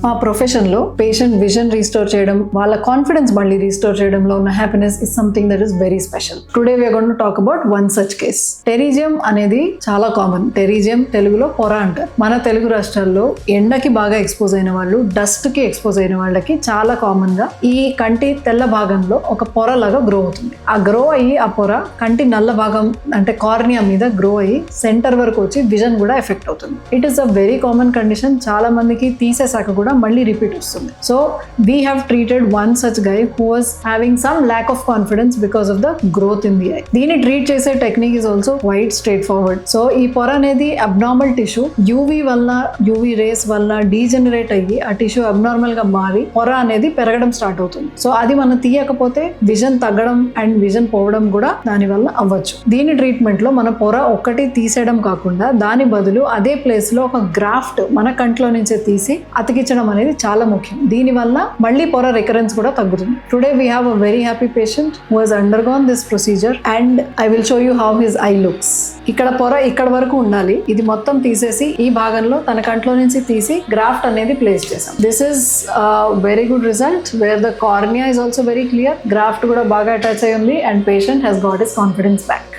మా ప్రొఫెషన్లో patient vision restore చేయడం, వాళ్ళ కాన్ఫిడెన్స్ మళ్ళీ రీస్టోర్ చేయడంలో ఉన్న happiness is something that is very special. Today we are going to talk about one such case. Pterygium అనేది చాలా కామన్. టెరిజియం తెలుగులో పొర అంటారు. మన తెలుగు రాష్ట్రాల్లో ఎండకి బాగా ఎక్స్పోజ్ అయిన వాళ్ళు, డస్ట్ కి ఎక్స్పోజ్ అయిన వాళ్ళకి చాలా కామన్ గా ఈ కంటి తెల్ల భాగంలో ఒక పొర లాగా గ్రో అవుతుంది. ఆ గ్రో అయ్యి ఆ పొర కంటి నల్ల భాగం అంటే కార్నియా మీద గ్రో అయ్యి సెంటర్ వరకు వచ్చి విజన్ కూడా ఎఫెక్ట్ అవుతుంది. It is a very common condition. చాలా మందికి తీసేసాక కూడా మళ్ళీ రిపీట్ వస్తుంది. So we have treated one such guy who was having some lack of confidence because of the growth in the I. దీన్ని ట్రీట్ చేసే technique is also quite straight forward. So ఈ పొర అనేది అబ్నార్మల్ టిష్యూ, యూవీ వల్ల UV rays వల్ల degenerate అయ్యి ఆ tissue abnormal గా మారి పొర అనేది పెరగడం స్టార్ట్ అవుతుంది. సో అది మనం తీయకపోతే విజన్ తగ్గడం అండ్ విజన్ పోవడం కూడా దాని వల్ల అవ్వచ్చు. దీని ట్రీట్మెంట్ లో మన పొర ఒక్కటి తీసేయడం కాకుండా దాని బదులు అదే ప్లేస్ లో ఒక గ్రాఫ్ట్ మన కంట్లో నుంచే తీసి అతికించడం అనేది చాలా ముఖ్యం. దీని వల్ల మళ్ళీ పొర రికరెన్స్ కూడా తగ్గుతుంది. Today we have a very happy patient who has undergone this procedure and I will show you how his I looks. ఇక్కడ పొర ఇక్కడ వరకు ఉండాలి. ఇది మొత్తం తీసేసి ఈ భాగంలో తన కంట్లో నుంచి తీసి గ్రాఫ్ట్ అనేది ప్లేస్ చేసాం. This is very good result where the cornea is also very clear. Graft కూడా బాగా అటాచ్ అయి ఉంది and patient has got his confidence back.